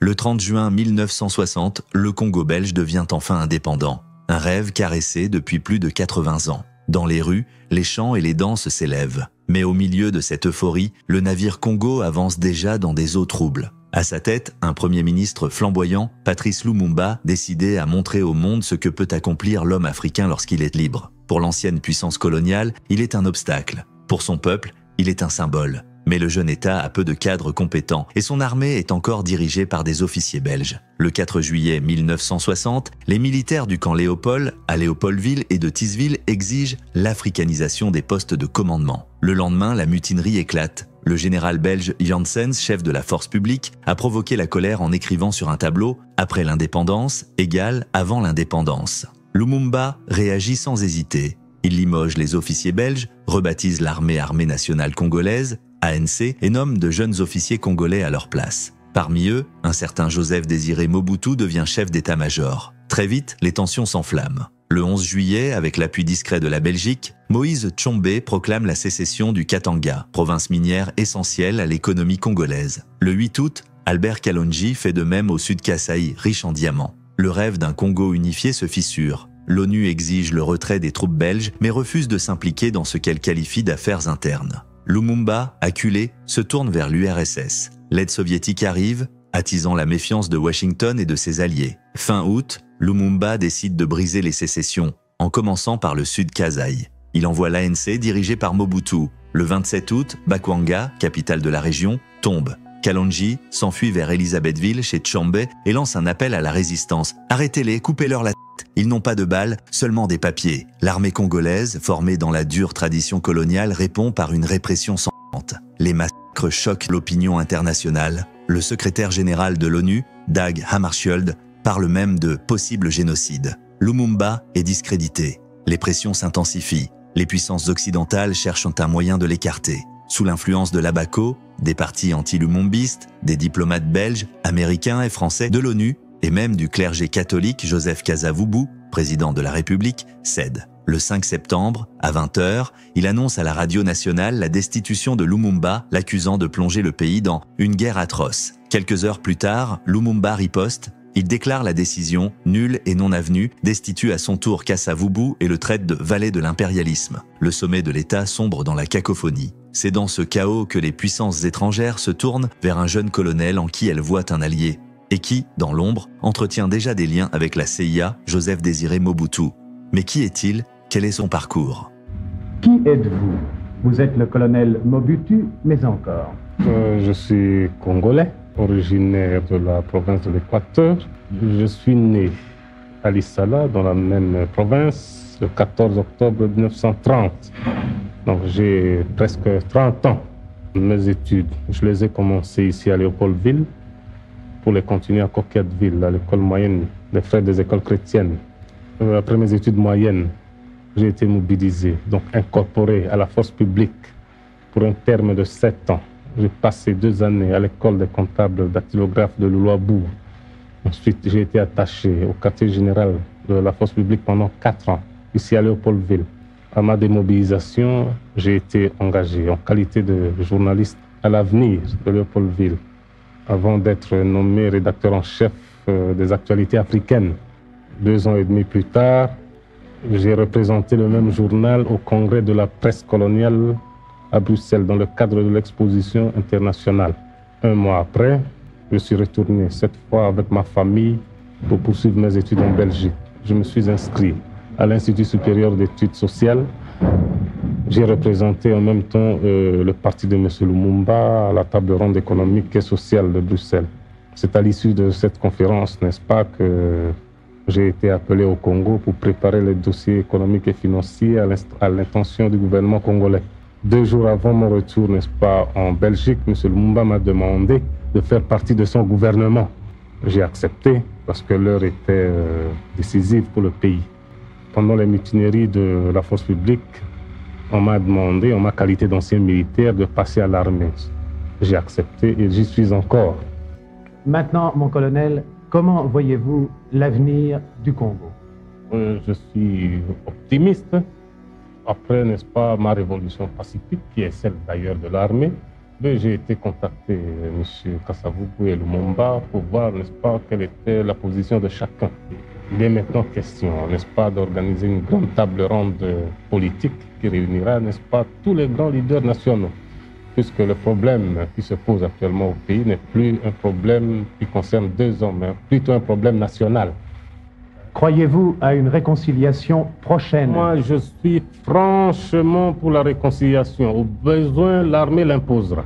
Le 30 juin 1960, le Congo belge devient enfin indépendant. Un rêve caressé depuis plus de 80 ans. Dans les rues, les chants et les danses s'élèvent. Mais au milieu de cette euphorie, le navire Congo avance déjà dans des eaux troubles. À sa tête, un premier ministre flamboyant, Patrice Lumumba, décidé à montrer au monde ce que peut accomplir l'homme africain lorsqu'il est libre. Pour l'ancienne puissance coloniale, il est un obstacle. Pour son peuple, il est un symbole. Mais le jeune État a peu de cadres compétents et son armée est encore dirigée par des officiers belges. Le 4 juillet 1960, les militaires du camp Léopold, à Léopoldville et de Thysville exigent l'africanisation des postes de commandement. Le lendemain, la mutinerie éclate. Le général belge Janssens, chef de la force publique, a provoqué la colère en écrivant sur un tableau « Après l'indépendance égale avant l'indépendance ». Lumumba réagit sans hésiter. Il limoge les officiers belges, rebaptise l'armée Armée nationale congolaise, ANC, et nomme de jeunes officiers congolais à leur place. Parmi eux, un certain Joseph Désiré Mobutu devient chef d'état-major. Très vite, les tensions s'enflamment. Le 11 juillet, avec l'appui discret de la Belgique, Moïse Tshombe proclame la sécession du Katanga, province minière essentielle à l'économie congolaise. Le 8 août, Albert Kalonji fait de même au Sud Kasaï, riche en diamants. Le rêve d'un Congo unifié se fissure. L'ONU exige le retrait des troupes belges, mais refuse de s'impliquer dans ce qu'elle qualifie d'affaires internes. Lumumba, acculé, se tourne vers l'URSS. L'aide soviétique arrive, attisant la méfiance de Washington et de ses alliés. Fin août, Lumumba décide de briser les sécessions, en commençant par le Sud Kasaï. Il envoie l'ANC dirigé par Mobutu. Le 27 août, Bakwanga, capitale de la région, tombe. Kalonji s'enfuit vers Elisabethville chez Tshombe et lance un appel à la résistance. « Arrêtez-les, coupez-leur la tête. Ils n'ont pas de balles, seulement des papiers. » L'armée congolaise, formée dans la dure tradition coloniale, répond par une répression sanglante. Les massacres choquent l'opinion internationale. Le secrétaire général de l'ONU, Dag Hammarskjöld, parle même de possible génocide. Lumumba est discrédité. Les pressions s'intensifient. Les puissances occidentales cherchent un moyen de l'écarter. Sous l'influence de l'Abaco, des partis anti-lumumbistes, des diplomates belges, américains et français de l'ONU, et même du clergé catholique Joseph Kasavubu, président de la République, cède. Le 5 septembre, à 20 h, il annonce à la radio nationale la destitution de Lumumba, l'accusant de plonger le pays dans une guerre atroce. Quelques heures plus tard, Lumumba riposte. Il déclare la décision nulle et non avenue, destitue à son tour Kasavubu et le traite de valet de l'impérialisme. Le sommet de l'État sombre dans la cacophonie. C'est dans ce chaos que les puissances étrangères se tournent vers un jeune colonel en qui elles voient un allié, et qui, dans l'ombre, entretient déjà des liens avec la CIA, Joseph Désiré Mobutu. Mais qui est-il? Quel est son parcours? Qui êtes-vous? Vous êtes le colonel Mobutu, mais encore. Je suis congolais, originaire de la province de l'Équateur. Je suis né à Lissala, dans la même province, le 14 octobre 1930. Donc j'ai presque 30 ans. Mes études, je les ai commencées ici à Léopoldville pour les continuer à Coquetteville, à l'école moyenne des frères des écoles chrétiennes. Après mes études moyennes, j'ai été mobilisé, donc incorporé à la force publique pour un terme de 7 ans. J'ai passé 2 années à l'école des comptables dactylographes de Louloabourg. Ensuite, j'ai été attaché au quartier général de la force publique pendant 4 ans, ici à Léopoldville. À ma démobilisation, j'ai été engagé en qualité de journaliste à l'Avenir de Léopoldville, avant d'être nommé rédacteur en chef des actualités africaines. 2 ans et demi plus tard, j'ai représenté le même journal au congrès de la presse coloniale à Bruxelles, dans le cadre de l'exposition internationale. 1 mois après, je suis retourné, cette fois avec ma famille, pour poursuivre mes études en Belgique. Je me suis inscrit à l'Institut supérieur d'études sociales. J'ai représenté en même temps le parti de M. Lumumba à la table ronde économique et sociale de Bruxelles. C'est à l'issue de cette conférence, n'est-ce pas, que j'ai été appelé au Congo pour préparer les dossiers économiques et financiers à l'intention du gouvernement congolais. 2 jours avant mon retour, n'est-ce pas, en Belgique, M. Lumumba m'a demandé de faire partie de son gouvernement. J'ai accepté parce que l'heure était décisive pour le pays. Pendant les mutineries de la force publique, on m'a demandé, en ma qualité d'ancien militaire, de passer à l'armée. J'ai accepté et j'y suis encore. Maintenant, mon colonel, comment voyez-vous l'avenir du Congo? Je suis optimiste. Après, n'est-ce pas, ma révolution pacifique, qui est celle d'ailleurs de l'armée, Mais j'ai été contacté, M. Kasavubu et Lumumba, pour voir, n'est-ce pas, quelle était la position de chacun. Il est maintenant question, n'est-ce pas, d'organiser une grande table ronde politique qui réunira, n'est-ce pas, tous les grands leaders nationaux. Puisque le problème qui se pose actuellement au pays n'est plus un problème qui concerne deux hommes, mais plutôt un problème national. Croyez-vous à une réconciliation prochaine? Moi, je suis franchement pour la réconciliation. Au besoin, l'armée l'imposera.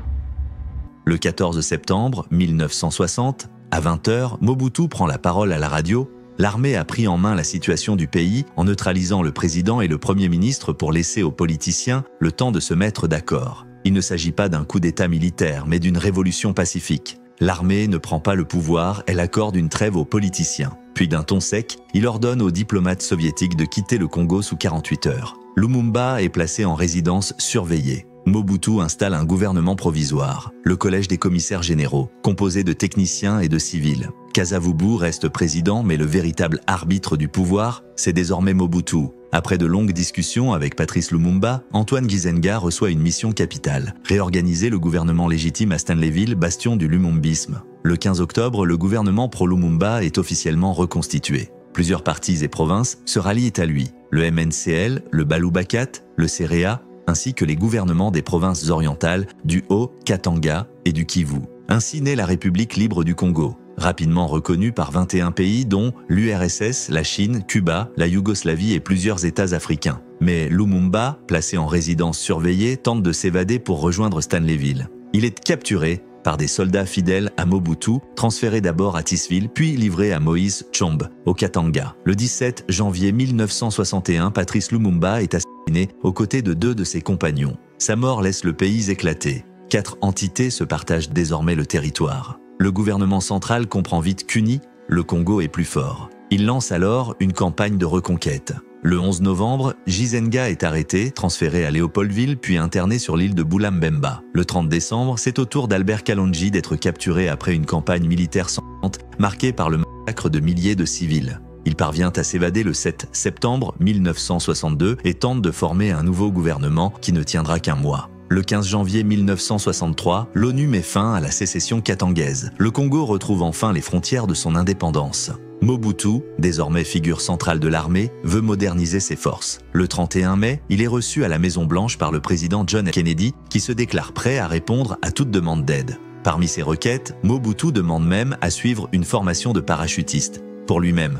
Le 14 septembre 1960, à 20h, Mobutu prend la parole à la radio. L'armée a pris en main la situation du pays en neutralisant le président et le Premier ministre pour laisser aux politiciens le temps de se mettre d'accord. Il ne s'agit pas d'un coup d'État militaire, mais d'une révolution pacifique. L'armée ne prend pas le pouvoir, elle accorde une trêve aux politiciens. Puis d'un ton sec, il ordonne aux diplomates soviétiques de quitter le Congo sous 48 heures. Lumumba est placé en résidence surveillée. Mobutu installe un gouvernement provisoire, le collège des commissaires généraux, composé de techniciens et de civils. Kasavubu reste président, mais le véritable arbitre du pouvoir, c'est désormais Mobutu. Après de longues discussions avec Patrice Lumumba, Antoine Gizenga reçoit une mission capitale, réorganiser le gouvernement légitime à Stanleyville, bastion du lumumbisme. Le 15 octobre, le gouvernement pro-Lumumba est officiellement reconstitué. Plusieurs partis et provinces se rallient à lui, le MNCL, le Balubakat, le CEREA, ainsi que les gouvernements des provinces orientales du Haut-Katanga et du Kivu. Ainsi naît la République libre du Congo, rapidement reconnue par 21 pays dont l'URSS, la Chine, Cuba, la Yougoslavie et plusieurs États africains. Mais Lumumba, placé en résidence surveillée, tente de s'évader pour rejoindre Stanleyville. Il est capturé par des soldats fidèles à Mobutu, transféré d'abord à Tisville, puis livré à Moïse Tshombe, au Katanga. Le 17 janvier 1961, Patrice Lumumba est assassiné aux côtés de deux de ses compagnons. Sa mort laisse le pays éclater. 4 entités se partagent désormais le territoire. Le gouvernement central comprend vite qu'uni, le Congo est plus fort. Il lance alors une campagne de reconquête. Le 11 novembre, Gizenga est arrêté, transféré à Léopoldville, puis interné sur l'île de Boulambemba. Le 30 décembre, c'est au tour d'Albert Kalonji d'être capturé après une campagne militaire sanglante marquée par le massacre de milliers de civils. Il parvient à s'évader le 7 septembre 1962 et tente de former un nouveau gouvernement qui ne tiendra qu'un mois. Le 15 janvier 1963, l'ONU met fin à la sécession katangaise. Le Congo retrouve enfin les frontières de son indépendance. Mobutu, désormais figure centrale de l'armée, veut moderniser ses forces. Le 31 mai, il est reçu à la Maison-Blanche par le président John Kennedy qui se déclare prêt à répondre à toute demande d'aide. Parmi ses requêtes, Mobutu demande même à suivre une formation de parachutiste, pour lui-même.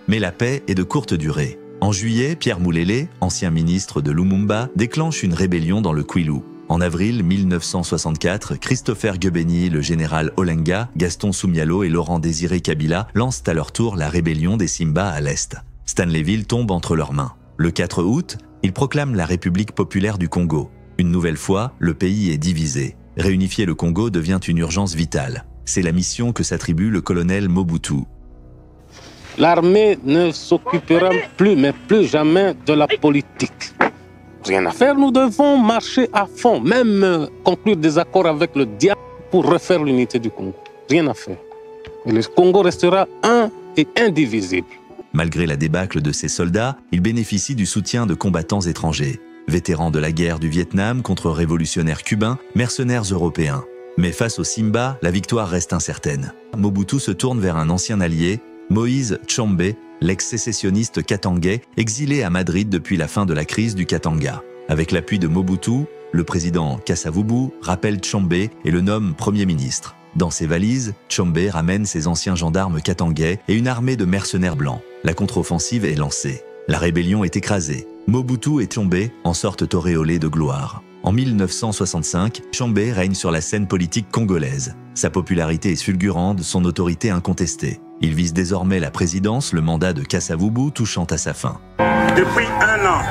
Mais la paix est de courte durée. En juillet, Pierre Moulélé, ancien ministre de Lumumba, déclenche une rébellion dans le Kwilu. En avril 1964, Christopher Guebeni, le général Olenga, Gaston Soumialo et Laurent Désiré Kabila lancent à leur tour la rébellion des Simba à l'est. Stanleyville tombe entre leurs mains. Le 4 août, ils proclament la République populaire du Congo. Une nouvelle fois, le pays est divisé. Réunifier le Congo devient une urgence vitale. C'est la mission que s'attribue le colonel Mobutu. L'armée ne s'occupera plus, mais plus jamais de la politique. Rien à faire, nous devons marcher à fond, même conclure des accords avec le diable pour refaire l'unité du Congo. Rien à faire. Et le Congo restera un et indivisible. Malgré la débâcle de ses soldats, il bénéficie du soutien de combattants étrangers. Vétérans de la guerre du Vietnam contre révolutionnaires cubains, mercenaires européens. Mais face aux Simba, la victoire reste incertaine. Mobutu se tourne vers un ancien allié, Moïse Tshombe, l'ex-sécessionniste katangais, exilé à Madrid depuis la fin de la crise du Katanga. Avec l'appui de Mobutu, le président Kasavubu rappelle Tshombe et le nomme Premier ministre. Dans ses valises, Tshombe ramène ses anciens gendarmes katangais et une armée de mercenaires blancs. La contre-offensive est lancée. La rébellion est écrasée. Mobutu et Tshombe en sortent auréolés de gloire. En 1965, Tshombe règne sur la scène politique congolaise. Sa popularité est fulgurante, son autorité incontestée. Il vise désormais la présidence, le mandat de Kasavubu touchant à sa fin. Depuis 1 an,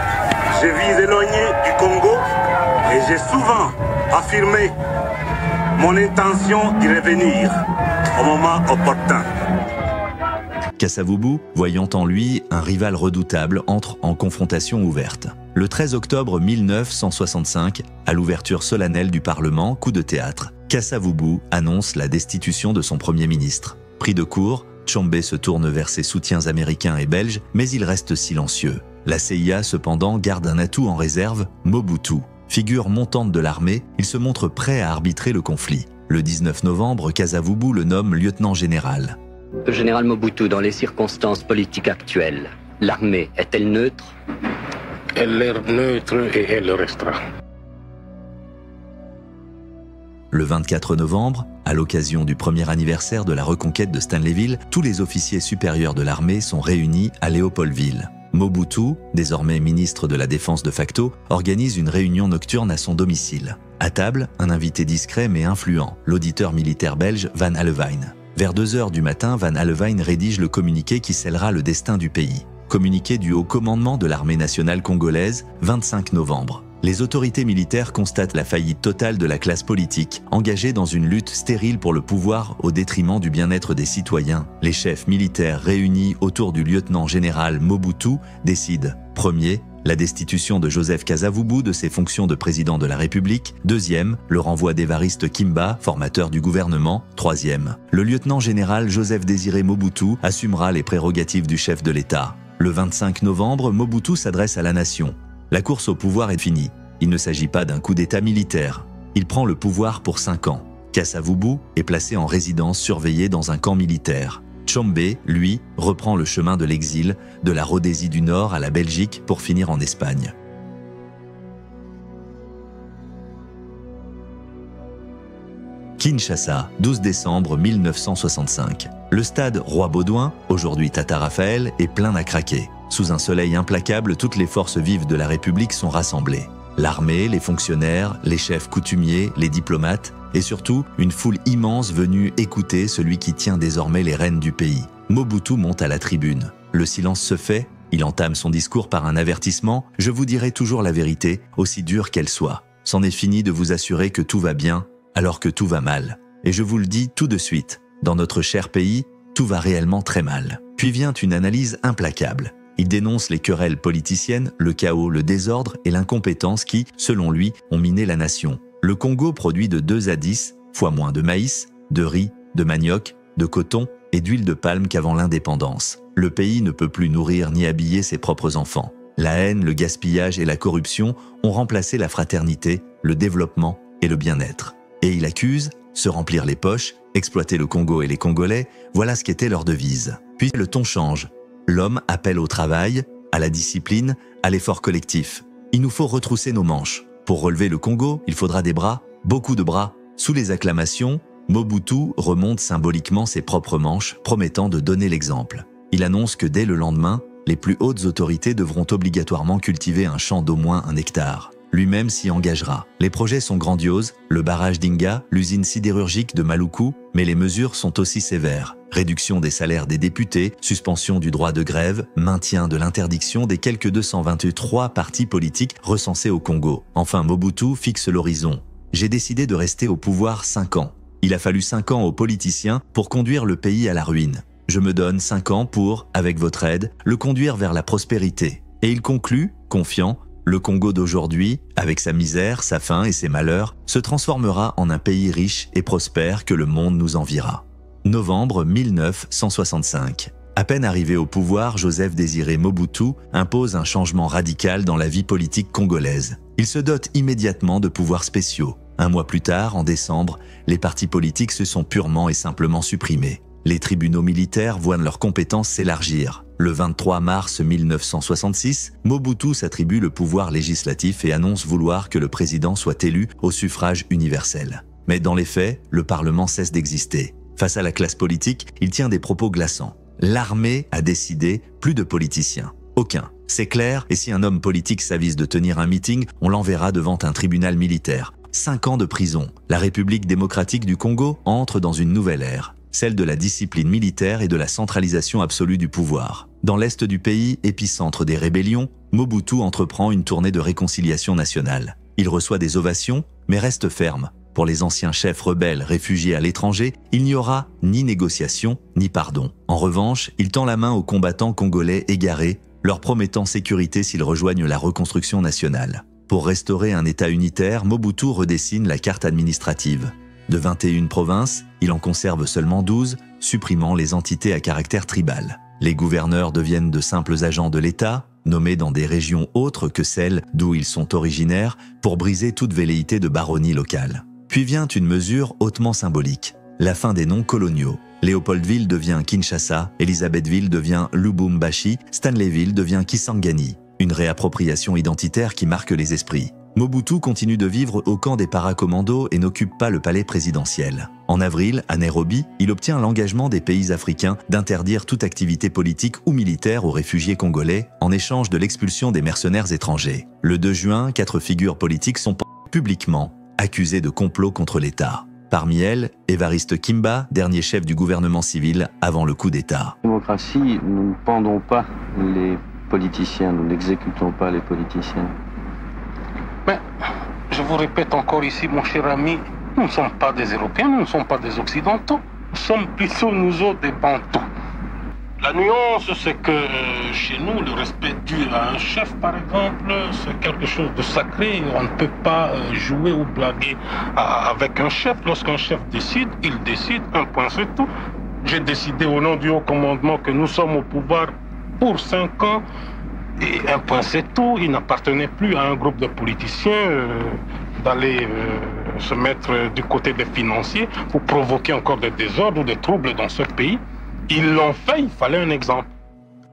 je vis éloigné du Congo et j'ai souvent affirmé mon intention d'y revenir au moment opportun. Kasavubu, voyant en lui un rival redoutable, entre en confrontation ouverte. Le 13 octobre 1965, à l'ouverture solennelle du Parlement, coup de théâtre, Kasavubu annonce la destitution de son Premier ministre. Pris de court, Tshombe se tourne vers ses soutiens américains et belges, mais il reste silencieux. La CIA, cependant, garde un atout en réserve, Mobutu. Figure montante de l'armée, il se montre prêt à arbitrer le conflit. Le 19 novembre, Kasavubu le nomme lieutenant-général. Général Mobutu, dans les circonstances politiques actuelles, l'armée est-elle neutre? Elle est neutre et elle le restera. Le 24 novembre, à l'occasion du premier anniversaire de la reconquête de Stanleyville, tous les officiers supérieurs de l'armée sont réunis à Léopoldville. Mobutu, désormais ministre de la Défense de facto, organise une réunion nocturne à son domicile. À table, un invité discret mais influent, l'auditeur militaire belge Van Hallewijn. Vers 2h du matin, Van Hallewijn rédige le communiqué qui scellera le destin du pays. Communiqué du haut commandement de l'armée nationale congolaise, 25 novembre. Les autorités militaires constatent la faillite totale de la classe politique, engagée dans une lutte stérile pour le pouvoir au détriment du bien-être des citoyens. Les chefs militaires réunis autour du lieutenant-général Mobutu décident: premier, la destitution de Joseph Kasavubu de ses fonctions de président de la République. Deuxième, le renvoi d'Évariste Kimba, formateur du gouvernement. Troisième, le lieutenant-général Joseph Désiré Mobutu assumera les prérogatives du chef de l'État. Le 25 novembre, Mobutu s'adresse à la nation. La course au pouvoir est finie. Il ne s'agit pas d'un coup d'État militaire. Il prend le pouvoir pour 5 ans. Kasavubu est placé en résidence surveillée dans un camp militaire. Tshombe, lui, reprend le chemin de l'exil, de la Rhodésie du Nord à la Belgique pour finir en Espagne. Kinshasa, 12 décembre 1965. Le stade Roi-Baudouin, aujourd'hui Tata Raphaël, est plein à craquer. Sous un soleil implacable, toutes les forces vives de la République sont rassemblées. L'armée, les fonctionnaires, les chefs coutumiers, les diplomates, et surtout une foule immense venue écouter celui qui tient désormais les rênes du pays. Mobutu monte à la tribune. Le silence se fait, il entame son discours par un avertissement « Je vous dirai toujours la vérité, aussi dure qu'elle soit. C'en est fini de vous assurer que tout va bien, alors que tout va mal. Et je vous le dis tout de suite, dans notre cher pays, tout va réellement très mal. » Puis vient une analyse implacable. Il dénonce les querelles politiciennes, le chaos, le désordre et l'incompétence qui, selon lui, ont miné la nation. Le Congo produit de 2 à 10 fois moins de maïs, de riz, de manioc, de coton et d'huile de palme qu'avant l'indépendance. Le pays ne peut plus nourrir ni habiller ses propres enfants. La haine, le gaspillage et la corruption ont remplacé la fraternité, le développement et le bien-être. Et il accuse, se remplir les poches, exploiter le Congo et les Congolais, voilà ce qu'était leur devise. Puis le ton change. L'homme appelle au travail, à la discipline, à l'effort collectif. Il nous faut retrousser nos manches. Pour relever le Congo, il faudra des bras, beaucoup de bras. Sous les acclamations, Mobutu remonte symboliquement ses propres manches, promettant de donner l'exemple. Il annonce que dès le lendemain, les plus hautes autorités devront obligatoirement cultiver un champ d'au moins 1 hectare. Lui-même s'y engagera. Les projets sont grandioses, le barrage d'Inga, l'usine sidérurgique de Maluku, mais les mesures sont aussi sévères. Réduction des salaires des députés, suspension du droit de grève, maintien de l'interdiction des quelques 223 partis politiques recensés au Congo. Enfin, Mobutu fixe l'horizon. J'ai décidé de rester au pouvoir 5 ans. Il a fallu 5 ans aux politiciens pour conduire le pays à la ruine. Je me donne 5 ans pour, avec votre aide, le conduire vers la prospérité. Et il conclut, confiant, le Congo d'aujourd'hui, avec sa misère, sa faim et ses malheurs, se transformera en un pays riche et prospère que le monde nous enviera. Novembre 1965. À peine arrivé au pouvoir, Joseph Désiré Mobutu impose un changement radical dans la vie politique congolaise. Il se dote immédiatement de pouvoirs spéciaux. 1 mois plus tard, en décembre, les partis politiques se sont purement et simplement supprimés. Les tribunaux militaires voient leurs compétences s'élargir. Le 23 mars 1966, Mobutu s'attribue le pouvoir législatif et annonce vouloir que le président soit élu au suffrage universel. Mais dans les faits, le Parlement cesse d'exister. Face à la classe politique, il tient des propos glaçants. L'armée a décidé, plus de politiciens. Aucun. C'est clair, et si un homme politique s'avise de tenir un meeting, on l'enverra devant un tribunal militaire. 5 ans de prison. La République démocratique du Congo entre dans une nouvelle ère, celle de la discipline militaire et de la centralisation absolue du pouvoir. Dans l'est du pays, épicentre des rébellions, Mobutu entreprend une tournée de réconciliation nationale. Il reçoit des ovations, mais reste ferme. Pour les anciens chefs rebelles réfugiés à l'étranger, il n'y aura ni négociation, ni pardon. En revanche, il tend la main aux combattants congolais égarés, leur promettant sécurité s'ils rejoignent la reconstruction nationale. Pour restaurer un État unitaire, Mobutu redessine la carte administrative. De 21 provinces, il en conserve seulement 12, supprimant les entités à caractère tribal. Les gouverneurs deviennent de simples agents de l'État, nommés dans des régions autres que celles d'où ils sont originaires, pour briser toute velléité de baronnie locale. Puis vient une mesure hautement symbolique, la fin des noms coloniaux. Léopoldville devient Kinshasa, Elisabethville devient Lubumbashi, Stanleyville devient Kisangani. Une réappropriation identitaire qui marque les esprits. Mobutu continue de vivre au camp des paracommandos et n'occupe pas le palais présidentiel. En avril, à Nairobi, il obtient l'engagement des pays africains d'interdire toute activité politique ou militaire aux réfugiés congolais en échange de l'expulsion des mercenaires étrangers. Le 2 juin, 4 figures politiques sont publiquement accusées de complot contre l'État. Parmi elles, Évariste Kimba, dernier chef du gouvernement civil avant le coup d'État. Démocratie, nous ne pendons pas les politiciens, nous n'exécutons pas les politiciens. Mais, je vous répète encore ici, mon cher ami, nous ne sommes pas des Européens, nous ne sommes pas des Occidentaux, nous sommes plutôt nous autres des Bantous. La nuance, c'est que chez nous, le respect dû à un chef, par exemple, c'est quelque chose de sacré. On ne peut pas jouer ou blaguer avec un chef. Lorsqu'un chef décide, il décide, un point c'est tout. J'ai décidé au nom du haut commandement que nous sommes au pouvoir pour 5 ans. Et un point c'est tout, il n'appartenait plus à un groupe de politiciens d'aller se mettre du côté des financiers pour provoquer encore des désordres ou des troubles dans ce pays. Ils l'ont fait, il fallait un exemple.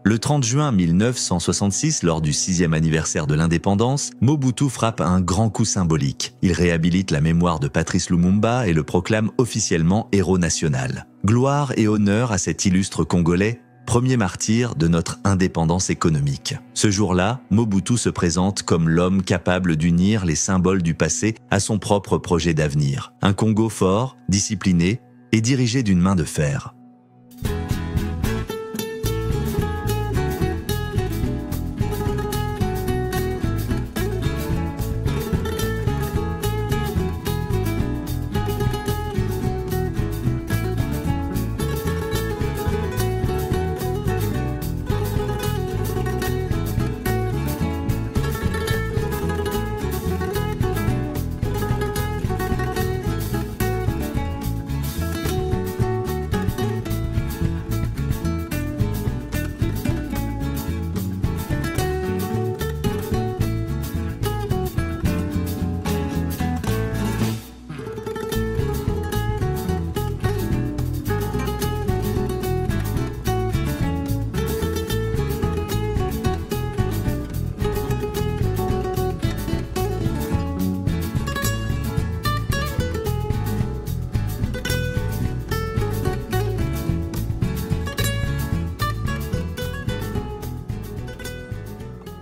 Le 30 juin 1966, lors du 6e anniversaire de l'indépendance, Mobutu frappe un grand coup symbolique. Il réhabilite la mémoire de Patrice Lumumba et le proclame officiellement héros national. Gloire et honneur à cet illustre Congolais, premier martyr de notre indépendance économique. Ce jour-là, Mobutu se présente comme l'homme capable d'unir les symboles du passé à son propre projet d'avenir. Un Congo fort, discipliné et dirigé d'une main de fer.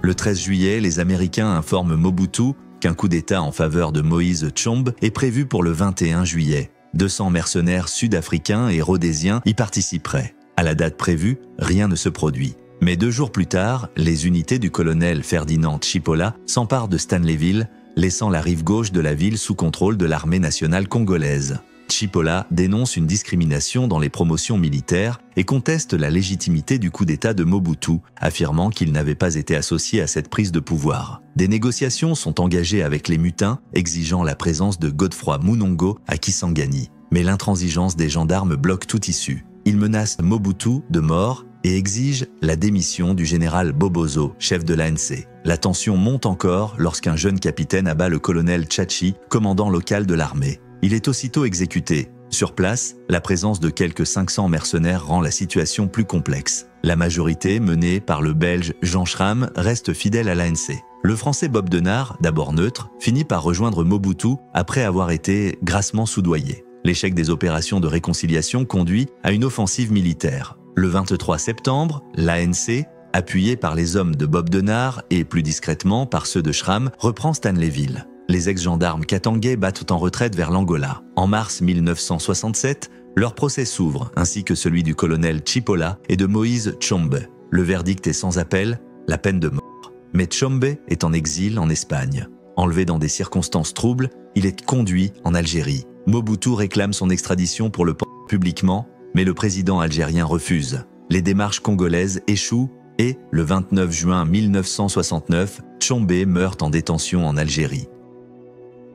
Le 13 juillet, les Américains informent Mobutu qu'un coup d'État en faveur de Moïse Tshombe est prévu pour le 21 juillet. 200 mercenaires sud-africains et rhodésiens y participeraient. À la date prévue, rien ne se produit. Mais 2 jours plus tard, les unités du colonel Ferdinand Chipola s'emparent de Stanleyville, laissant la rive gauche de la ville sous contrôle de l'armée nationale congolaise. Chipola dénonce une discrimination dans les promotions militaires et conteste la légitimité du coup d'État de Mobutu, affirmant qu'il n'avait pas été associé à cette prise de pouvoir. Des négociations sont engagées avec les mutins, exigeant la présence de Godefroy Munongo à Kisangani. Mais l'intransigeance des gendarmes bloque toute issue. Ils menacent Mobutu de mort et exigent la démission du général Bobozo, chef de l'ANC. La tension monte encore lorsqu'un jeune capitaine abat le colonel Tchachi, commandant local de l'armée. Il est aussitôt exécuté. Sur place, la présence de quelques 500 mercenaires rend la situation plus complexe. La majorité, menée par le Belge Jean Schramm, reste fidèle à l'ANC. Le Français Bob Denard, d'abord neutre, finit par rejoindre Mobutu après avoir été grassement soudoyé. L'échec des opérations de réconciliation conduit à une offensive militaire. Le 23 septembre, l'ANC, appuyée par les hommes de Bob Denard et plus discrètement par ceux de Schramm, reprend Stanleyville. Les ex-gendarmes katangais battent en retraite vers l'Angola. En mars 1967, leur procès s'ouvre, ainsi que celui du colonel Chipola et de Moïse Tshombe. Le verdict est sans appel, la peine de mort. Mais Tshombe est en exil en Espagne. Enlevé dans des circonstances troubles, il est conduit en Algérie. Mobutu réclame son extradition pour le pendre publiquement, mais le président algérien refuse. Les démarches congolaises échouent et, le 29 juin 1969, Tshombe meurt en détention en Algérie.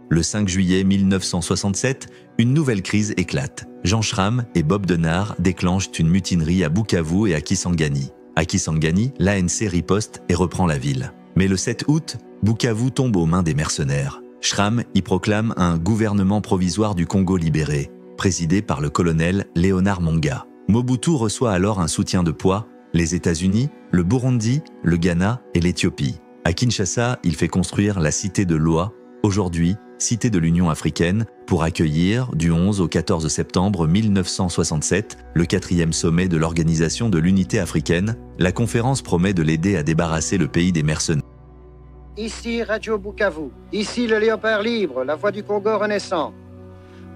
Le 5 juillet 1967, une nouvelle crise éclate. Jean Schramm et Bob Denard déclenchent une mutinerie à Bukavu et à Kisangani. À Kisangani, l'ANC riposte et reprend la ville. Mais le 7 août, Bukavu tombe aux mains des mercenaires. Schramm y proclame un gouvernement provisoire du Congo libéré, présidé par le colonel Léonard Monga. Mobutu reçoit alors un soutien de poids, les États-Unis, le Burundi, le Ghana et l'Éthiopie. À Kinshasa, il fait construire la Cité de l'Oie, aujourd'hui Cité de l'Union africaine, pour accueillir, du 11 au 14 septembre 1967, le 4e sommet de l'Organisation de l'Unité africaine. La conférence promet de l'aider à débarrasser le pays des mercenaires. Ici Radio Bukavu, ici le Léopard libre, la voix du Congo renaissant.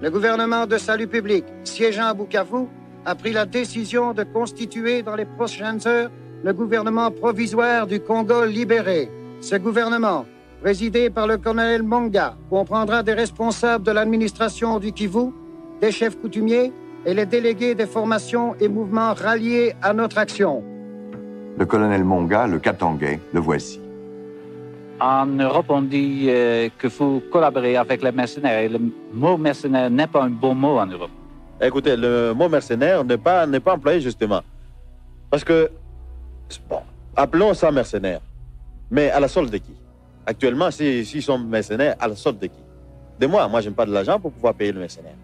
Le gouvernement de salut public, siégeant à Bukavu, a pris la décision de constituer dans les prochaines heures le gouvernement provisoire du Congo libéré. Ce gouvernement, présidé par le colonel Monga, comprendra des responsables de l'administration du Kivu, des chefs coutumiers et les délégués des formations et mouvements ralliés à notre action. Le colonel Monga, le Katangais, le voici. En Europe, on dit qu'il faut collaborer avec les mercenaires. Et le mot mercenaire n'est pas un bon mot en Europe. Écoutez, le mot mercenaire n'est pas employé justement. Parce que, bon, appelons ça mercenaire. Mais à la solde de qui? Actuellement, s'ils sont mercenaires, à la solde de qui? De moi je n'ai pas de l'argent pour pouvoir payer le mercenaire.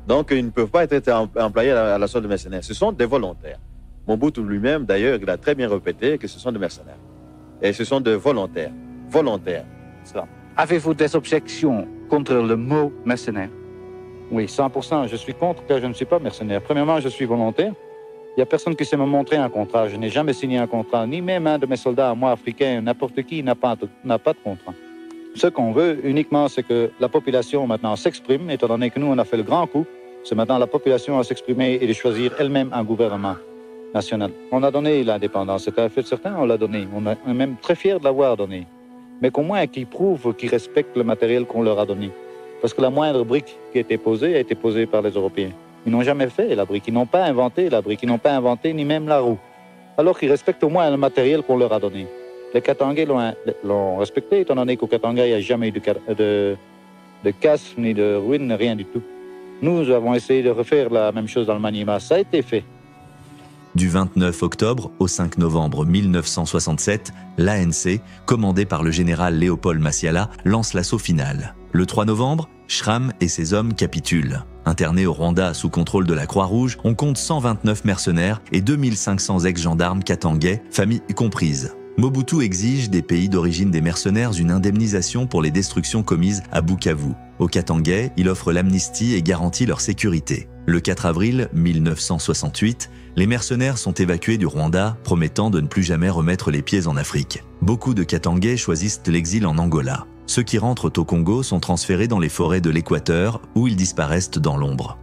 Donc, ils ne peuvent pas être employés à la solde de mercenaires. Ce sont des volontaires. Mobutu lui-même, d'ailleurs, il a très bien répété que ce sont des mercenaires. Et ce sont des volontaires. Volontaires. Avez-vous des objections contre le mot mercenaire? Oui, 100%. Je suis contre car je ne suis pas mercenaire. Premièrement, je suis volontaire. Il n'y a personne qui sait me montrer un contrat. Je n'ai jamais signé un contrat, ni même un de mes soldats, moi, africains, n'importe qui n'a pas de contrat. Ce qu'on veut uniquement, c'est que la population maintenant s'exprime, étant donné que nous, on a fait le grand coup. C'est maintenant la population à s'exprimer et de choisir elle-même un gouvernement national. On a donné l'indépendance. C'était un fait certain, on l'a donné. On est même très fiers de l'avoir donné. Mais qu'au moins qu'ils prouvent qu'ils respectent le matériel qu'on leur a donné. Parce que la moindre brique qui a été posée par les Européens. Ils n'ont jamais fait la brique, ils n'ont pas inventé la brique, ils n'ont pas inventé ni même la roue. Alors qu'ils respectent au moins le matériel qu'on leur a donné. Les Katangais l'ont respecté, étant donné qu'au Katanga, il n'y a jamais eu de casse, ni de ruine, rien du tout. Nous avons essayé de refaire la même chose dans le Maniema, ça a été fait. Du 29 octobre au 5 novembre 1967, l'ANC, commandée par le général Léopold Massiala, lance l'assaut final. Le 3 novembre, Schramm et ses hommes capitulent. Internés au Rwanda sous contrôle de la Croix-Rouge, on compte 129 mercenaires et 2500 ex-gendarmes katangais, familles comprises. Mobutu exige des pays d'origine des mercenaires une indemnisation pour les destructions commises à Bukavu. Aux Katangais, il offre l'amnistie et garantit leur sécurité. Le 4 avril 1968, les mercenaires sont évacués du Rwanda, promettant de ne plus jamais remettre les pieds en Afrique. Beaucoup de Katangais choisissent l'exil en Angola. Ceux qui rentrent au Congo sont transférés dans les forêts de l'Équateur, où ils disparaissent dans l'ombre.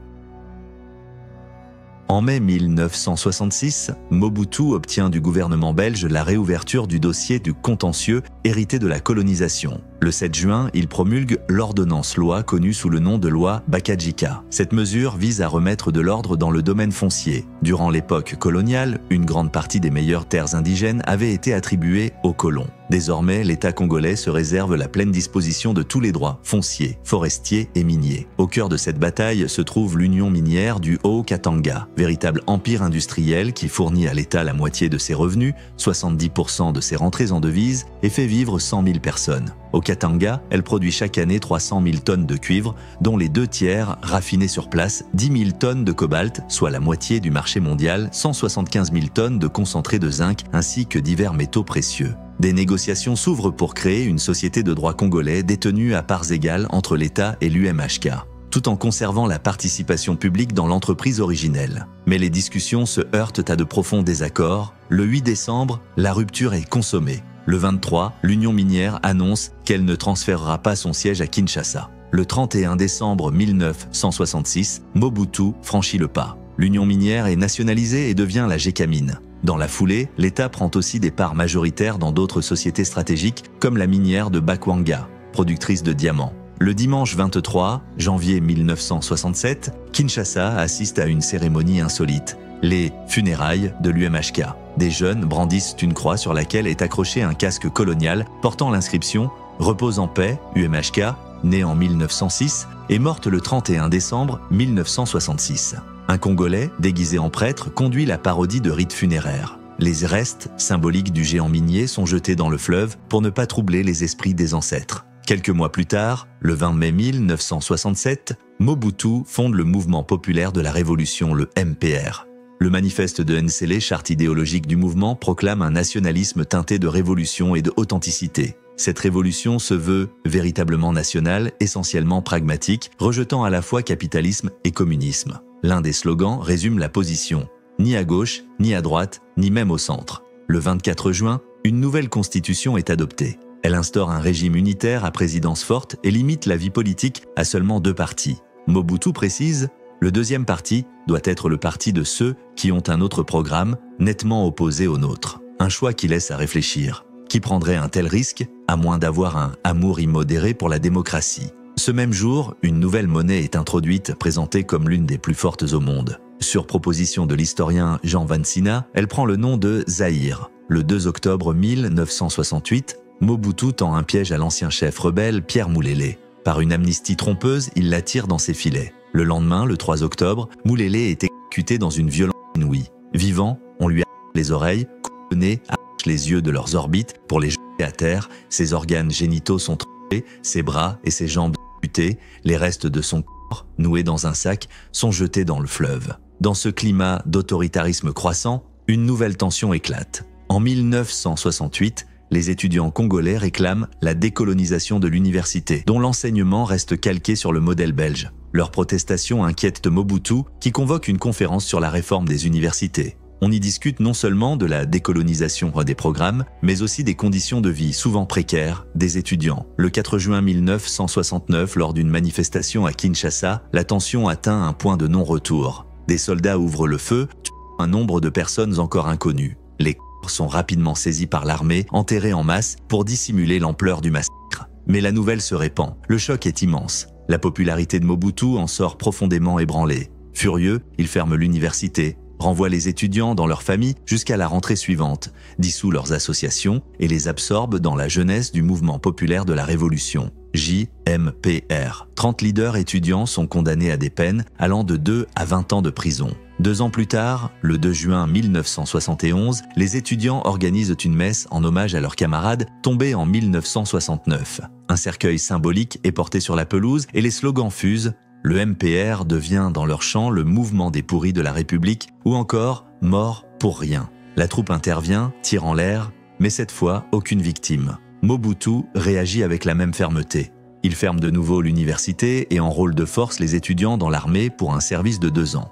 En mai 1966, Mobutu obtient du gouvernement belge la réouverture du dossier du contentieux hérité de la colonisation. Le 7 juin, il promulgue l'ordonnance-loi connue sous le nom de loi Bakadjika. Cette mesure vise à remettre de l'ordre dans le domaine foncier. Durant l'époque coloniale, une grande partie des meilleures terres indigènes avait été attribuée aux colons. Désormais, l'État congolais se réserve la pleine disposition de tous les droits fonciers, forestiers et miniers. Au cœur de cette bataille se trouve l'Union minière du Haut-Katanga, véritable empire industriel qui fournit à l'État la moitié de ses revenus, 70% de ses rentrées en devises et fait vivre 100 000 personnes. Au Katanga, elle produit chaque année 300 000 tonnes de cuivre, dont les 2 tiers raffinés sur place, 10 000 tonnes de cobalt, soit la moitié du marché mondial, 175 000 tonnes de concentré de zinc ainsi que divers métaux précieux. Des négociations s'ouvrent pour créer une société de droit congolais détenue à parts égales entre l'État et l'UMHK, tout en conservant la participation publique dans l'entreprise originelle. Mais les discussions se heurtent à de profonds désaccords. Le 8 décembre, la rupture est consommée. Le 23, l'Union minière annonce qu'elle ne transférera pas son siège à Kinshasa. Le 31 décembre 1966, Mobutu franchit le pas. L'Union minière est nationalisée et devient la Gécamine. Dans la foulée, l'État prend aussi des parts majoritaires dans d'autres sociétés stratégiques comme la minière de Bakwanga, productrice de diamants. Le dimanche 23 janvier 1967, Kinshasa assiste à une cérémonie insolite, les funérailles de l'UMHK. Des jeunes brandissent une croix sur laquelle est accroché un casque colonial portant l'inscription « Repose en paix, UMHK », née en 1906 et morte le 31 décembre 1966. Un Congolais, déguisé en prêtre, conduit la parodie de rites funéraires. les restes, symboliques du géant minier, sont jetés dans le fleuve pour ne pas troubler les esprits des ancêtres. Quelques mois plus tard, le 20 mai 1967, Mobutu fonde le mouvement populaire de la révolution, le MPR. Le manifeste de Nsele, charte idéologique du mouvement, proclame un nationalisme teinté de révolution et d'authenticité. Cette révolution se veut véritablement nationale, essentiellement pragmatique, rejetant à la fois capitalisme et communisme. L'un des slogans résume la position, ni à gauche, ni à droite, ni même au centre. Le 24 juin, une nouvelle constitution est adoptée. Elle instaure un régime unitaire à présidence forte et limite la vie politique à seulement 2 partis. Mobutu précise: le deuxième parti doit être le parti de ceux qui ont un autre programme, nettement opposé au nôtre. Un choix qui laisse à réfléchir. Qui prendrait un tel risque, à moins d'avoir un amour immodéré pour la démocratie? Ce même jour, une nouvelle monnaie est introduite, présentée comme l'une des plus fortes au monde. Sur proposition de l'historien Jean Vansina, elle prend le nom de Zaïre. Le 2 octobre 1968, Mobutu tend un piège à l'ancien chef rebelle Pierre Moulélé. Par une amnistie trompeuse, il l'attire dans ses filets. Le lendemain, le 3 octobre, Moulélé est exécuté dans une violence inouïe. Vivant, on lui arrache les oreilles, coupe le nez, arrache les yeux de leurs orbites pour les jeter à terre, ses organes génitaux sont tranchés, ses bras et ses jambes amputés, les restes de son corps, noués dans un sac, sont jetés dans le fleuve. Dans ce climat d'autoritarisme croissant, une nouvelle tension éclate. En 1968, les étudiants congolais réclament la décolonisation de l'université, dont l'enseignement reste calqué sur le modèle belge. Leur protestation inquiète Mobutu, qui convoque une conférence sur la réforme des universités. On y discute non seulement de la décolonisation des programmes, mais aussi des conditions de vie souvent précaires des étudiants. Le 4 juin 1969, lors d'une manifestation à Kinshasa, la tension atteint un point de non-retour. Des soldats ouvrent le feu, tuant un nombre de personnes encore inconnues. Les corps sont rapidement saisis par l'armée, enterrés en masse pour dissimuler l'ampleur du massacre. Mais la nouvelle se répand. Le choc est immense. La popularité de Mobutu en sort profondément ébranlée. Furieux, il ferme l'université, renvoie les étudiants dans leurs familles jusqu'à la rentrée suivante, dissout leurs associations et les absorbe dans la jeunesse du mouvement populaire de la Révolution, JMPR. 30 leaders étudiants sont condamnés à des peines allant de 2 à 20 ans de prison. 2 ans plus tard, le 2 juin 1971, les étudiants organisent une messe en hommage à leurs camarades tombés en 1969. Un cercueil symbolique est porté sur la pelouse et les slogans fusent. Le MPR devient dans leur chant le mouvement des pourris de la République ou encore mort pour rien. La troupe intervient, tire en l'air, mais cette fois aucune victime. Mobutu réagit avec la même fermeté. Il ferme de nouveau l'université et enrôle de force les étudiants dans l'armée pour un service de 2 ans.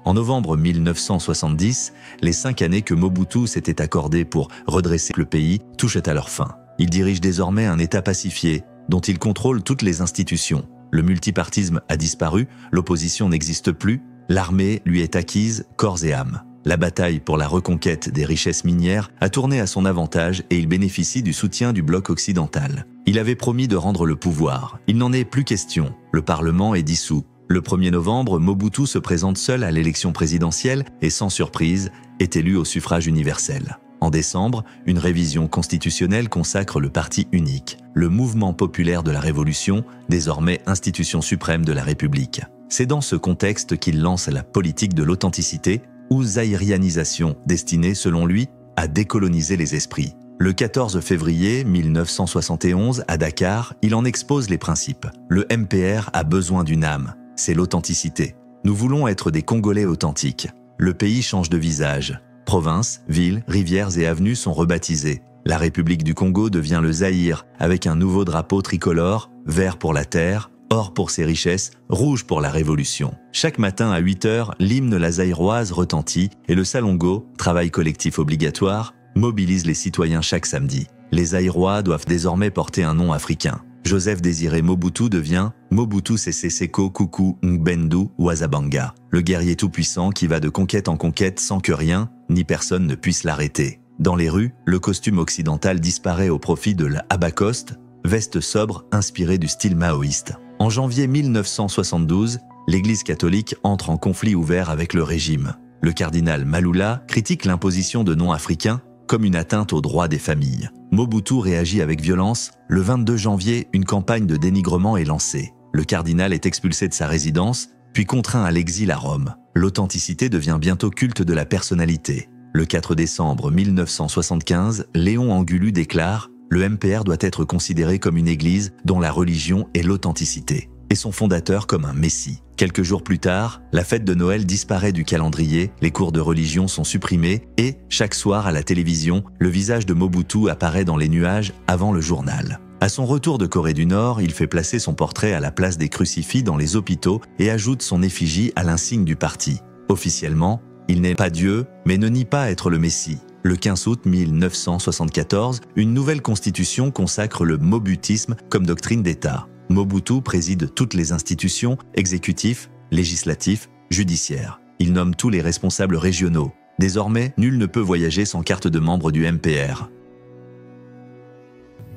En novembre 1970, les 5 années que Mobutu s'était accordées pour redresser le pays touchent à leur fin. Il dirige désormais un État pacifié, dont il contrôle toutes les institutions. Le multipartisme a disparu, l'opposition n'existe plus, l'armée lui est acquise corps et âme. La bataille pour la reconquête des richesses minières a tourné à son avantage et il bénéficie du soutien du bloc occidental. Il avait promis de rendre le pouvoir. Il n'en est plus question. Le Parlement est dissous. Le 1er novembre, Mobutu se présente seul à l'élection présidentielle et, sans surprise, est élu au suffrage universel. En décembre, une révision constitutionnelle consacre le parti unique, le mouvement populaire de la Révolution, désormais institution suprême de la République. C'est dans ce contexte qu'il lance la politique de l'authenticité ou zaïrianisation, destinée, selon lui, à décoloniser les esprits. Le 14 février 1971, à Dakar, il en expose les principes. Le MPR a besoin d'une âme, c'est l'authenticité. Nous voulons être des Congolais authentiques. Le pays change de visage. Provinces, villes, rivières et avenues sont rebaptisées. La République du Congo devient le Zaïre, avec un nouveau drapeau tricolore, vert pour la terre, or pour ses richesses, rouge pour la révolution. Chaque matin à 8h, l'hymne la zaïroise retentit et le Salongo, travail collectif obligatoire, mobilise les citoyens chaque samedi. Les Zaïrois doivent désormais porter un nom africain. Joseph Désiré Mobutu devient Mobutu Sese Seko Kuku Ngbendu Wazabanga, le guerrier tout-puissant qui va de conquête en conquête sans que rien ni personne ne puisse l'arrêter. Dans les rues, le costume occidental disparaît au profit de l'Abacoste, veste sobre inspirée du style maoïste. En janvier 1972, l'Église catholique entre en conflit ouvert avec le régime. Le cardinal Malula critique l'imposition de noms africains comme une atteinte aux droits des familles. Mobutu réagit avec violence. Le 22 janvier, une campagne de dénigrement est lancée. Le cardinal est expulsé de sa résidence puis contraint à l'exil à Rome. L'authenticité devient bientôt culte de la personnalité. Le 4 décembre 1975, Léon Angulu déclare « Le MPR doit être considéré comme une église dont la religion est l'authenticité » et son fondateur comme un messie. Quelques jours plus tard, la fête de Noël disparaît du calendrier, les cours de religion sont supprimés et, chaque soir à la télévision, le visage de Mobutu apparaît dans les nuages avant le journal. À son retour de Corée du Nord, il fait placer son portrait à la place des crucifix dans les hôpitaux et ajoute son effigie à l'insigne du parti. Officiellement, il n'est pas Dieu, mais ne nie pas être le Messie. Le 15 août 1974, une nouvelle constitution consacre le mobutisme comme doctrine d'État. Mobutu préside toutes les institutions, exécutifs, législatifs, judiciaires. Il nomme tous les responsables régionaux. Désormais, nul ne peut voyager sans carte de membre du MPR.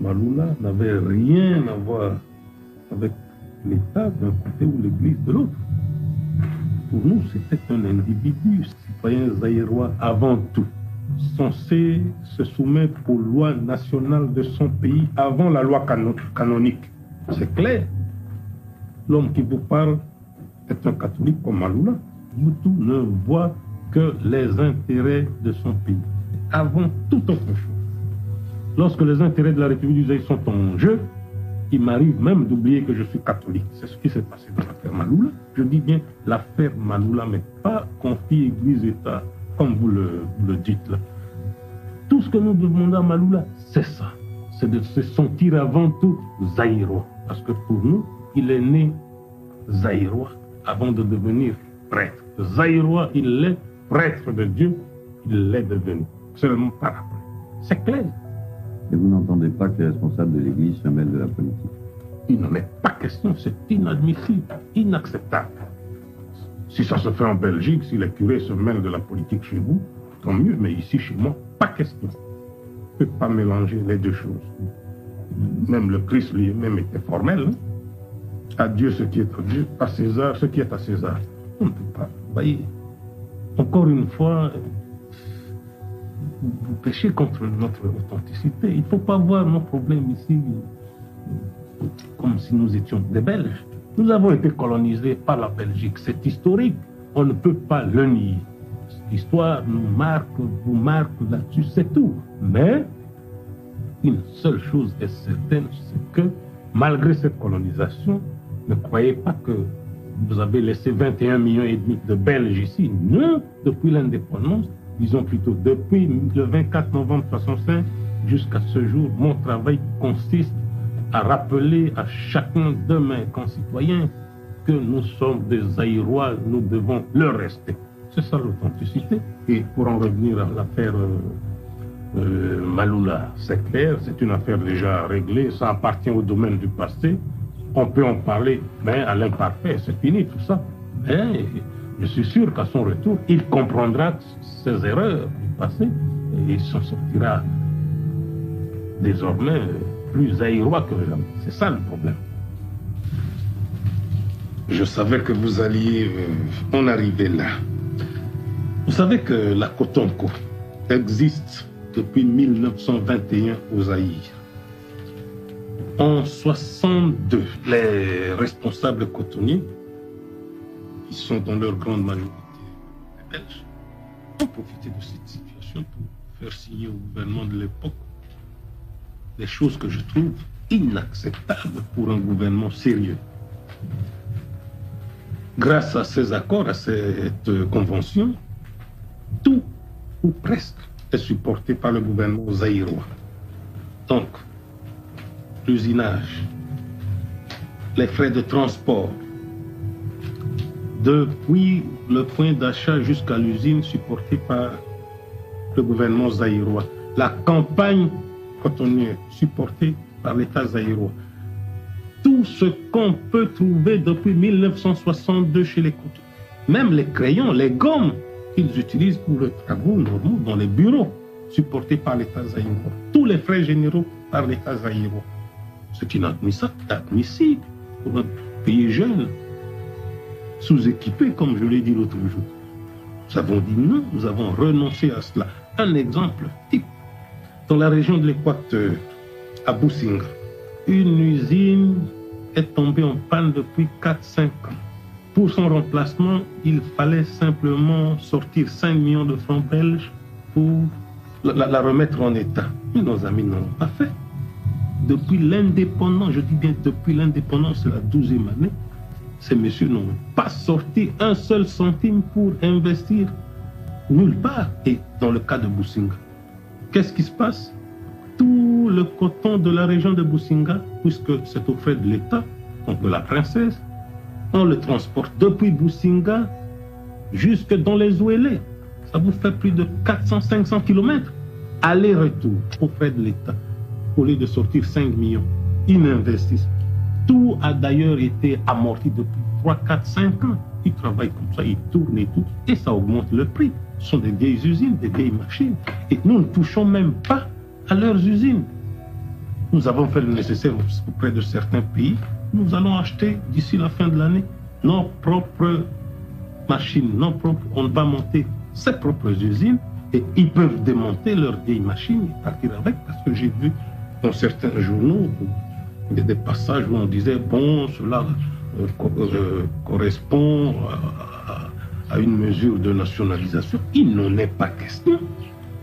Maloula n'avait rien à voir avec l'État d'un côté ou l'Église de l'autre. Pour nous, c'était un individu, citoyen zaïrois avant tout, censé se soumettre aux lois nationales de son pays avant la loi canonique. C'est clair. L'homme qui vous parle est un catholique comme Maloula. Mobutu ne voit que les intérêts de son pays, avant toute autre chose. Lorsque les intérêts de la République du Zaïre sont en jeu, il m'arrive même d'oublier que je suis catholique. C'est ce qui s'est passé dans l'affaire Maloula. Je dis bien l'affaire Maloula, mais pas conflit Église-État, comme vous le dites là. Tout ce que nous demandons à Maloula, c'est ça. C'est de se sentir avant tout zaïrois. Parce que pour nous, il est né zaïrois avant de devenir prêtre. Zaïrois, il est prêtre de Dieu, il l'est devenu. Seulement par après. C'est clair. Et vous n'entendez pas que les responsables de l'Église se mêlent de la politique? Il n'en est pas question, c'est inadmissible, inacceptable. Si ça se fait en Belgique, si les curés se mêlent de la politique chez vous, tant mieux, mais ici, chez moi, pas question. On ne peut pas mélanger les deux choses. Même le Christ lui-même était formel. Hein? À Dieu ce qui est à Dieu, à César ce qui est à César. On ne peut pas. Vous voyez, encore une fois, vous péchez contre notre authenticité. Il ne faut pas voir nos problèmes ici comme si nous étions des Belges. Nous avons été colonisés par la Belgique. C'est historique. On ne peut pas le nier. L'histoire nous marque, vous marque là-dessus, c'est tout. Mais une seule chose est certaine, c'est que malgré cette colonisation, ne croyez pas que vous avez laissé 21,5 millions de Belges ici. Non, depuis l'indépendance, disons plutôt depuis le 24 novembre 1965 jusqu'à ce jour, mon travail consiste à rappeler à chacun de mes concitoyens que nous sommes des Zaïrois, nous devons le rester. C'est ça l'authenticité. Et pour en revenir à l'affaire Maloula, c'est clair, c'est une affaire déjà réglée, ça appartient au domaine du passé. On peut en parler, mais à l'imparfait, c'est fini tout ça. Mais je suis sûr qu'à son retour, il comprendra ses erreurs du passé et il s'en sortira désormais plus zaïrois que jamais. C'est ça le problème. Je savais que vous alliez en arriver là. Vous savez que la Kotonko existe depuis 1921 au Zaïre. En 1962, les responsables cotonniers, qui sont dans leur grande majorité les Belges, ont profité de cette situation pour faire signer au gouvernement de l'époque des choses que je trouve inacceptables pour un gouvernement sérieux. Grâce à ces accords, à cette convention, tout ou presque est supporté par le gouvernement zaïrois. Donc, l'usinage, les frais de transport, depuis le point d'achat jusqu'à l'usine supportée par le gouvernement zaïrois, la campagne cotonnière supportée par l'État zaïrois. Tout ce qu'on peut trouver depuis 1962 chez les cotonniers, même les crayons, les gommes qu'ils utilisent pour les travaux normaux dans les bureaux, supportés par l'État zaïrois. Tous les frais généraux par l'État zaïrois. C'est inadmissible pour un pays jeune, sous-équipé, comme je l'ai dit l'autre jour. Nous avons dit non, nous avons renoncé à cela. Un exemple type. Dans la région de l'Équateur, à Boussinga, une usine est tombée en panne depuis 4-5 ans. Pour son remplacement, il fallait simplement sortir 5 millions de francs belges pour la remettre en état. Mais nos amis n'ont pas fait. Depuis l'indépendance, je dis bien depuis l'indépendance, c'est la 12e année, ces messieurs n'ont pas sorti un seul centime pour investir nulle part. Et dans le cas de Bousinga, qu'est-ce qui se passe? Tout le coton de la région de Bousinga, puisque c'est au frais de l'État, donc de la princesse, on le transporte depuis Bousinga jusque dans les Ouélés. Ça vous fait plus de 400-500 km. Aller-retour au frais de l'État. Au lieu de sortir 5 millions, ils investissent. Tout a d'ailleurs été amorti depuis 3, 4, 5 ans. Ils travaillent comme ça, ils tournent et tout, et ça augmente le prix. Ce sont des vieilles usines, des vieilles machines. Et nous ne touchons même pas à leurs usines. Nous avons fait le nécessaire auprès de certains pays. Nous allons acheter d'ici la fin de l'année nos propres machines, on va monter ses propres usines et ils peuvent démonter leurs vieilles machines et partir avec, parce que j'ai vu dans certains journaux des passages où on disait bon, cela correspond à une mesure de nationalisation. Il n'en est pas question.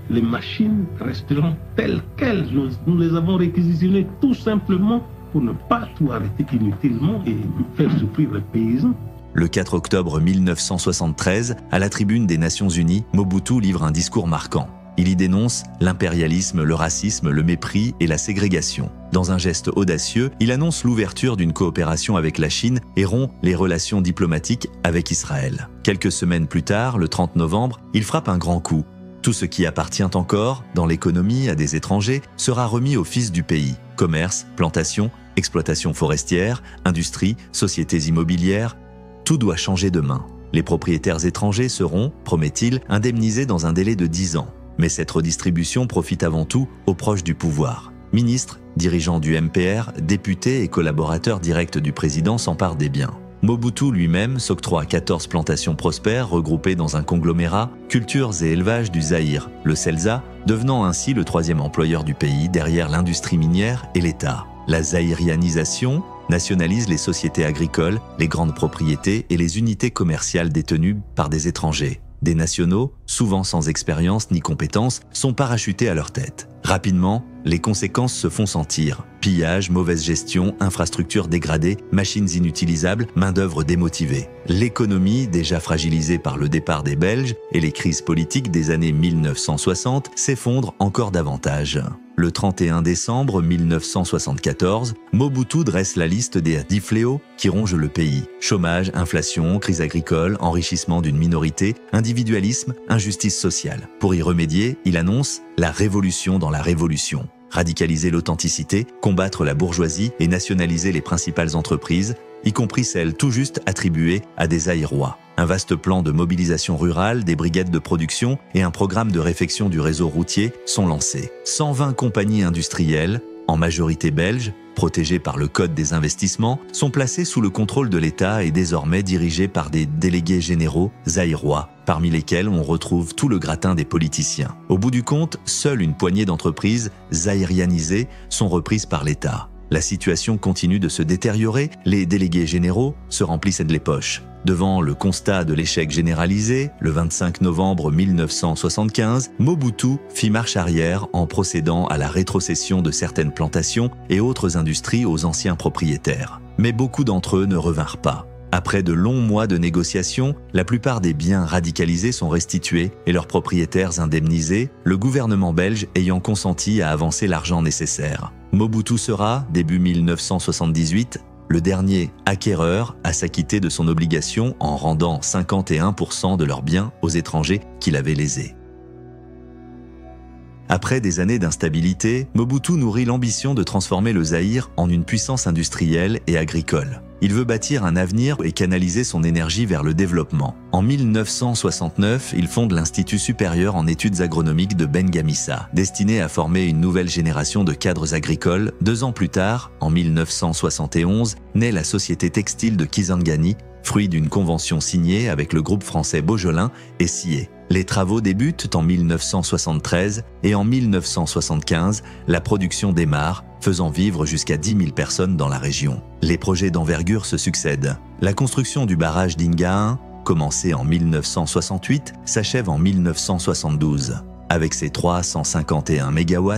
Les machines resteront telles quelles. Nous les avons réquisitionnées tout simplement pour ne pas tout arrêter inutilement et faire souffrir les paysans. Le 4 octobre 1973, à la tribune des Nations Unies, Mobutu livre un discours marquant. Il y dénonce l'impérialisme, le racisme, le mépris et la ségrégation. Dans un geste audacieux, il annonce l'ouverture d'une coopération avec la Chine et rompt les relations diplomatiques avec Israël. Quelques semaines plus tard, le 30 novembre, il frappe un grand coup. Tout ce qui appartient encore, dans l'économie, à des étrangers, sera remis aux fils du pays. Commerce, plantation, exploitation forestière, industrie, sociétés immobilières, tout doit changer de main. Les propriétaires étrangers seront, promet-il, indemnisés dans un délai de 10 ans. Mais cette redistribution profite avant tout aux proches du pouvoir. Ministres, dirigeants du MPR, députés et collaborateurs directs du président s'emparent des biens. Mobutu lui-même s'octroie 14 plantations prospères regroupées dans un conglomérat, cultures et élevages du Zaïre, le Celsa, devenant ainsi le 3e employeur du pays derrière l'industrie minière et l'État. La zaïrianisation nationalise les sociétés agricoles, les grandes propriétés et les unités commerciales détenues par des étrangers. Des nationaux, souvent sans expérience ni compétences, sont parachutés à leur tête. Rapidement, les conséquences se font sentir. Pillage, mauvaise gestion, infrastructures dégradées, machines inutilisables, main-d'œuvre démotivée. L'économie, déjà fragilisée par le départ des Belges et les crises politiques des années 1960, s'effondre encore davantage. Le 31 décembre 1974, Mobutu dresse la liste des 10 fléaux qui rongent le pays. Chômage, inflation, crise agricole, enrichissement d'une minorité, individualisme, injustice sociale. Pour y remédier, il annonce la révolution dans la révolution. Radicaliser l'authenticité, combattre la bourgeoisie et nationaliser les principales entreprises, y compris celles tout juste attribuées à des Zaïrois. Un vaste plan de mobilisation rurale, des brigades de production et un programme de réfection du réseau routier sont lancés. 120 compagnies industrielles, en majorité belges, protégées par le Code des investissements, sont placées sous le contrôle de l'État et désormais dirigées par des délégués généraux zaïrois, parmi lesquels on retrouve tout le gratin des politiciens. Au bout du compte, seule une poignée d'entreprises zaïrianisées sont reprises par l'État. La situation continue de se détériorer, les délégués généraux se remplissent les poches. Devant le constat de l'échec généralisé, le 25 novembre 1975, Mobutu fit marche arrière en procédant à la rétrocession de certaines plantations et autres industries aux anciens propriétaires. Mais beaucoup d'entre eux ne revinrent pas. Après de longs mois de négociations, la plupart des biens radicalisés sont restitués et leurs propriétaires indemnisés, le gouvernement belge ayant consenti à avancer l'argent nécessaire. Mobutu sera, début 1978, le dernier acquéreur à s'acquitter de son obligation en rendant 51% de leurs biens aux étrangers qu'il avait lésés. Après des années d'instabilité, Mobutu nourrit l'ambition de transformer le Zaïre en une puissance industrielle et agricole. Il veut bâtir un avenir et canaliser son énergie vers le développement. En 1969, il fonde l'Institut supérieur en études agronomiques de Bengamissa, destiné à former une nouvelle génération de cadres agricoles. 2 ans plus tard, en 1971, naît la société textile de Kisangani, fruit d'une convention signée avec le groupe français Beaujolin et scié. Les travaux débutent en 1973 et en 1975, la production démarre, faisant vivre jusqu'à 10 000 personnes dans la région. Les projets d'envergure se succèdent. La construction du barrage d'Inga 1, commencé en 1968, s'achève en 1972. Avec ses 351 MW,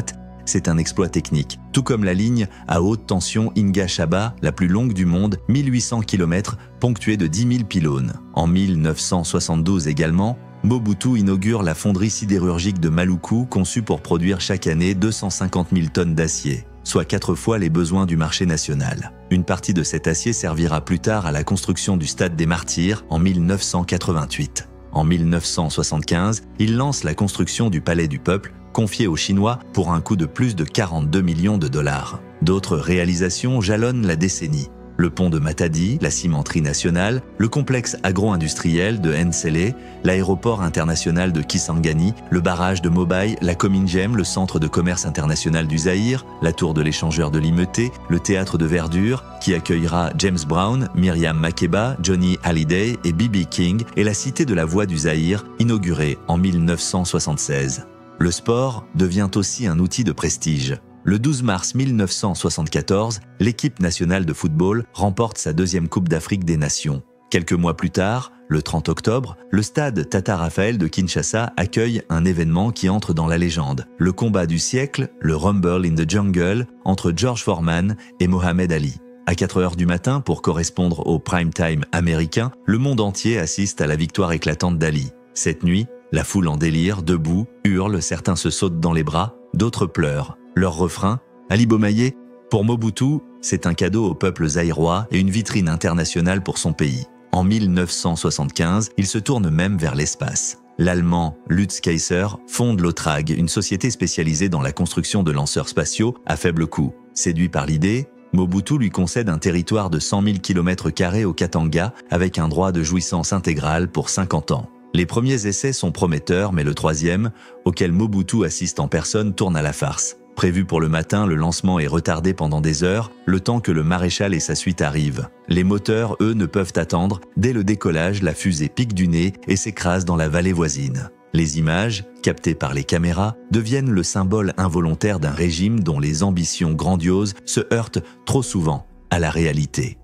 c'est un exploit technique, tout comme la ligne à haute tension Inga-Chaba, la plus longue du monde, 1800 km, ponctuée de 10 000 pylônes. En 1972 également, Mobutu inaugure la fonderie sidérurgique de Maluku, conçue pour produire chaque année 250 000 tonnes d'acier, soit 4 fois les besoins du marché national. Une partie de cet acier servira plus tard à la construction du Stade des Martyrs en 1988. En 1975, il lance la construction du Palais du Peuple, confié aux Chinois pour un coût de plus de 42 millions de dollars. D'autres réalisations jalonnent la décennie. Le pont de Matadi, la cimenterie nationale, le complexe agro-industriel de Nsele, l'aéroport international de Kisangani, le barrage de Mobaye, la Comingem, le centre de commerce international du Zaïre, la tour de l'échangeur de Limeuté, le théâtre de verdure, qui accueillera James Brown, Myriam Makeba, Johnny Hallyday et B.B. King, et la cité de la voix du Zaïre, inaugurée en 1976. Le sport devient aussi un outil de prestige. Le 12 mars 1974, l'équipe nationale de football remporte sa deuxième Coupe d'Afrique des Nations. Quelques mois plus tard, le 30 octobre, le stade Tata Raphaël de Kinshasa accueille un événement qui entre dans la légende. Le combat du siècle, le Rumble in the Jungle, entre George Foreman et Mohamed Ali. À 4 heures du matin, pour correspondre au prime time américain, le monde entier assiste à la victoire éclatante d'Ali. Cette nuit, la foule en délire, debout, hurle, certains se sautent dans les bras, d'autres pleurent. Leur refrain, Ali Bomaye, pour Mobutu, c'est un cadeau au peuple zaïrois et une vitrine internationale pour son pays. En 1975, il se tourne même vers l'espace. L'Allemand Lutz Kaiser fonde l'OTRAG, une société spécialisée dans la construction de lanceurs spatiaux à faible coût. Séduit par l'idée, Mobutu lui concède un territoire de 100 000 km² au Katanga avec un droit de jouissance intégral pour 50 ans. Les premiers essais sont prometteurs, mais le troisième, auquel Mobutu assiste en personne, tourne à la farce. Prévu pour le matin, le lancement est retardé pendant des heures, le temps que le maréchal et sa suite arrivent. Les moteurs, eux, ne peuvent attendre. Dès le décollage, la fusée pique du nez et s'écrase dans la vallée voisine. Les images, captées par les caméras, deviennent le symbole involontaire d'un régime dont les ambitions grandioses se heurtent trop souvent à la réalité.